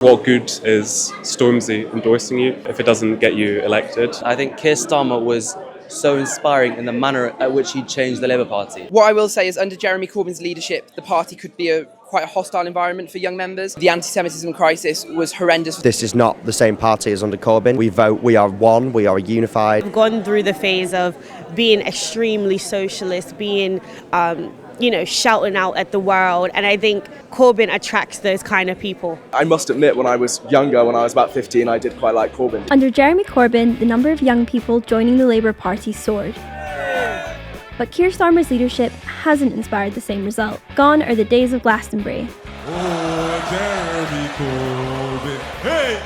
What good is Stormzy endorsing you if it doesn't get you elected? I think Keir Starmer was so inspiring in the manner at which he changed the Labour Party. What I will say is under Jeremy Corbyn's leadership, the party could be quite a hostile environment for young members. The anti-Semitism crisis was horrendous. This is not the same party as under Corbyn. We vote, we are one, we are unified. We've gone through the phase of being extremely socialist, being shouting out at the world, and I think Corbyn attracts those kind of people. I must admit, when I was younger, when I was about 15, I did quite like Corbyn. Under Jeremy Corbyn, the number of young people joining the Labour Party soared. But Keir Starmer's leadership hasn't inspired the same result. Gone are the days of Glastonbury. Oh, Jeremy Corbyn, hey!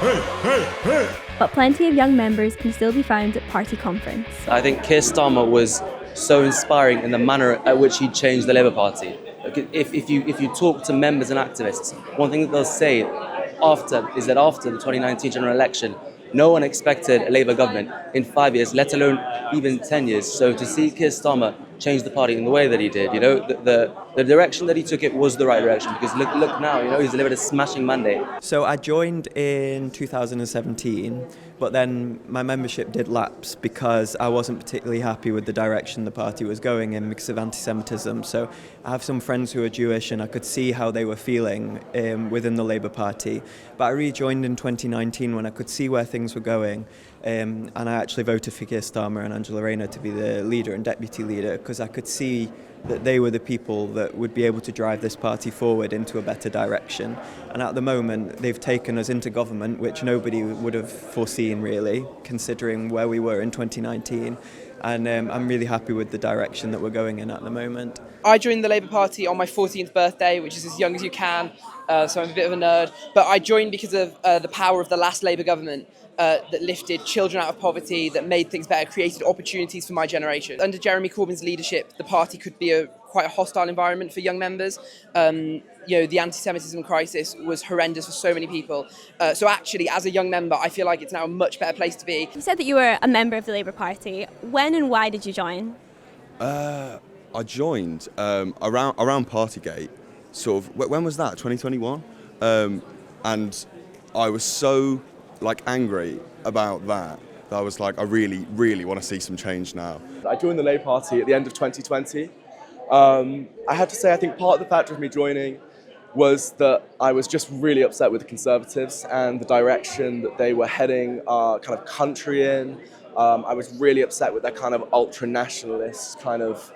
Hey, hey, hey! But plenty of young members can still be found at party conference. I think Keir Starmer was so inspiring in the manner at which he changed the Labour Party. If you talk to members and activists, one thing that they'll say after the 2019 general election, no one expected a Labour government in 5 years, let alone even 10 years. So to see Keir Starmer change the party in the way that he did, the direction that he took it was the right direction, because look now, he's delivered a smashing mandate. So I joined in 2017, but then my membership did lapse because I wasn't particularly happy with the direction the party was going in because of anti-Semitism. So I have some friends who are Jewish and I could see how they were feeling within the Labour Party. But I rejoined in 2019 when I could see where things were going. And I actually voted for Keir Starmer and Angela Rayner to be the leader and deputy leader because I could see that they were the people that would be able to drive this party forward into a better direction. And at the moment, they've taken us into government, which nobody would have foreseen really, considering where we were in 2019. And I'm really happy with the direction that we're going in at the moment. I joined the Labour Party on my 14th birthday, which is as young as you can, so I'm a bit of a nerd. But I joined because of the power of the last Labour government. That lifted children out of poverty, that made things better, created opportunities for my generation. Under Jeremy Corbyn's leadership, the party could be quite a hostile environment for young members. The anti-Semitism crisis was horrendous for so many people. So actually, as a young member, I feel like it's now a much better place to be. You said that you were a member of the Labour Party. When and why did you join? I joined around Partygate, sort of. When was that? 2021, and I was so angry about that I was like, I really, really want to see some change now. I joined the Labour Party at the end of 2020. I have to say, I think part of the factor of me joining was that I was just really upset with the Conservatives and the direction that they were heading our kind of country in. I was really upset with their kind of ultra-nationalist, kind of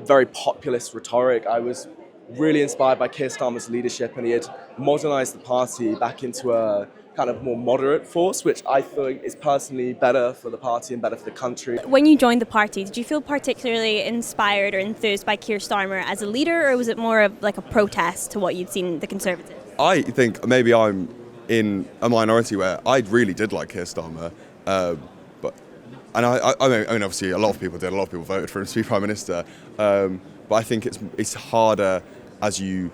very populist rhetoric. I was really inspired by Keir Starmer's leadership, and he had modernised the party back into a kind of more moderate force, which I think is personally better for the party and better for the country. When you joined the party, did you feel particularly inspired or enthused by Keir Starmer as a leader, or was it more of like a protest to what you'd seen the Conservatives? I think maybe I'm in a minority where I really did like Keir Starmer, I mean, obviously a lot of people did, a lot of people voted for him to be Prime Minister, but I think it's harder as you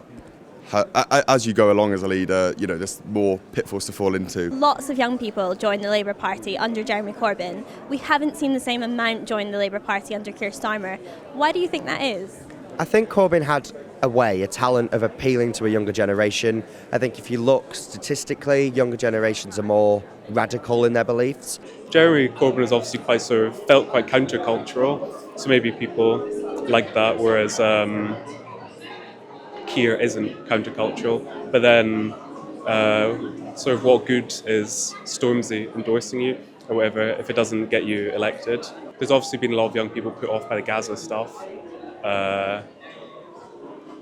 go along as a leader, there's more pitfalls to fall into. Lots of young people joined the Labour Party under Jeremy Corbyn. We haven't seen the same amount join the Labour Party under Keir Starmer. Why do you think that is? I think Corbyn had a talent of appealing to a younger generation. I think if you look statistically, younger generations are more radical in their beliefs. Jeremy Corbyn is obviously felt quite countercultural, so maybe people like that, whereas Keir isn't countercultural. But then sort of what good is Stormzy endorsing you or whatever if it doesn't get you elected? There's obviously been a lot of young people put off by the Gaza stuff, and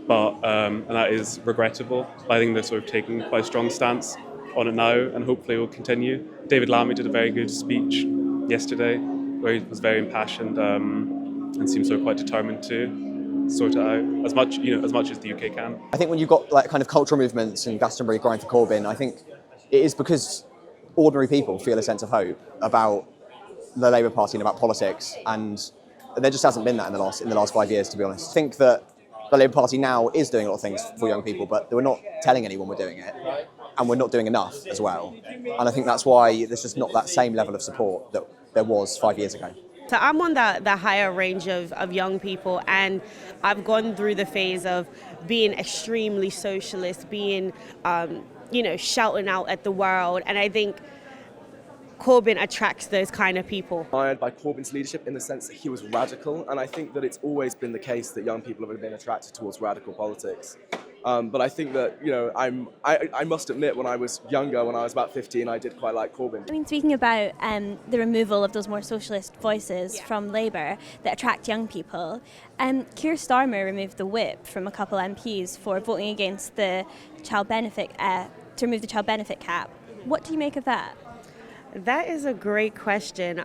that is regrettable. I think they're sort of taking quite a strong stance on it now, and hopefully it will continue. David Lammy did a very good speech yesterday where he was very impassioned and seems sort of quite determined to sort it out as much as the UK can. I think when you've got kind of cultural movements and Glastonbury going for Corbyn, I think it is because ordinary people feel a sense of hope about the Labour Party and about politics, and there just hasn't been that in the last 5 years, to be honest. I think that the Labour Party now is doing a lot of things for young people, but we're not telling anyone we're doing it, and we're not doing enough as well. And I think that's why there's just not that same level of support that there was 5 years ago. So I'm on the higher range of young people, and I've gone through the phase of being extremely socialist, being, shouting out at the world. And I think Corbyn attracts those kind of people. Inspired by Corbyn's leadership in the sense that he was radical, and I think that it's always been the case that young people have been attracted towards radical politics. But I think that, I must admit, when I was younger, when I was about 15, I did quite like Corbyn. I mean, speaking about the removal of those more socialist voices from Labour that attract young people, Keir Starmer removed the whip from a couple MPs for voting against the child benefit, to remove the child benefit cap. What do you make of that? That is a great question.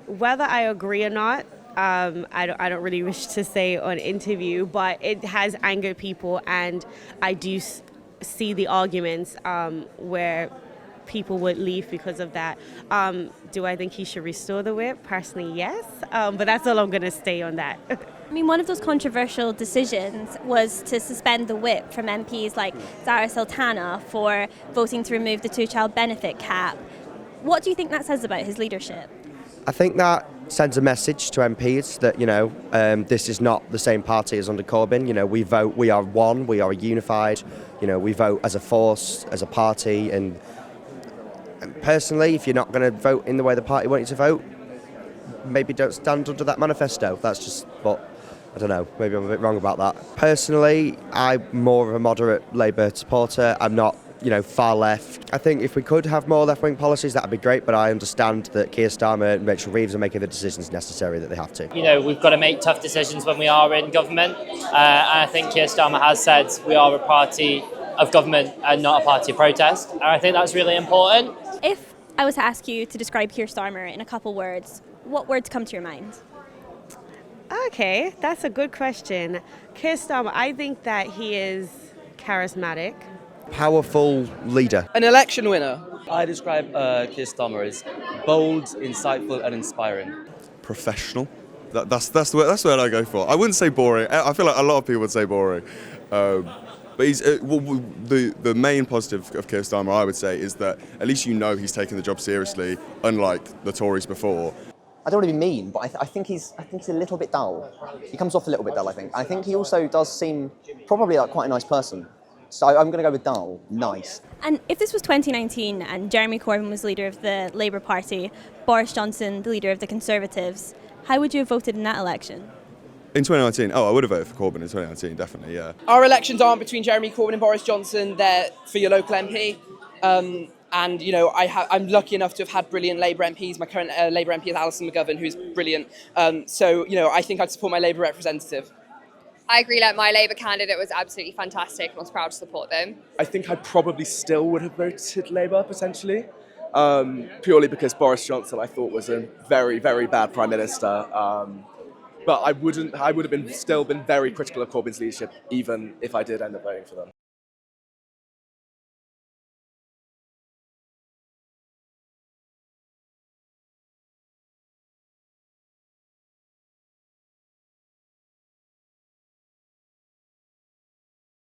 Whether I agree or not, I don't really wish to say on interview, but it has angered people, and I do see the arguments where people would leave because of that. Do I think he should restore the whip? Personally, yes, but that's all I'm going to stay on that. I mean, one of those controversial decisions was to suspend the whip from MPs like Zara Sultana for voting to remove the two-child benefit cap. What do you think that says about his leadership? I think that sends a message to MPs that, this is not the same party as under Corbyn. We vote, we are one, we are unified, we vote as a force, as a party. And personally, if you're not going to vote in the way the party want you to vote, maybe don't stand under that manifesto. That's just, but I don't know, maybe I'm a bit wrong about that. Personally, I'm more of a moderate Labour supporter. I'm not, far left. I think if we could have more left-wing policies, that would be great, but I understand that Keir Starmer and Rachel Reeves are making the decisions necessary that they have to. We've got to make tough decisions when we are in government, and I think Keir Starmer has said we are a party of government and not a party of protest, and I think that's really important. If I was to ask you to describe Keir Starmer in a couple words, what words come to your mind? Okay, that's a good question. Keir Starmer, I think that he is charismatic. Powerful leader. An election winner. I describe Keir Starmer as bold, insightful and inspiring. Professional. That's the word I go for. I wouldn't say boring. I feel like a lot of people would say boring. But he's the main positive of Keir Starmer, I would say, is that at least he's taking the job seriously, unlike the Tories before. I don't want to be mean, but I think he's a little bit dull. He comes off a little bit dull, I think. I think he also does seem probably like quite a nice person. So I'm going to go with dull, nice. And if this was 2019 and Jeremy Corbyn was leader of the Labour Party, Boris Johnson the leader of the Conservatives, how would you have voted in that election? In 2019, I would have voted for Corbyn in 2019, definitely, yeah. Our elections aren't between Jeremy Corbyn and Boris Johnson, they're for your local MP. And, I'm lucky enough to have had brilliant Labour MPs. My current Labour MP is Alison McGovern, who's brilliant. I think I'd support my Labour representative. I agree, my Labour candidate was absolutely fantastic and I was proud to support them. I think I probably still would have voted Labour, potentially, purely because Boris Johnson, I thought, was a very, very bad Prime Minister. But I would have still been very critical of Corbyn's leadership, even if I did end up voting for them.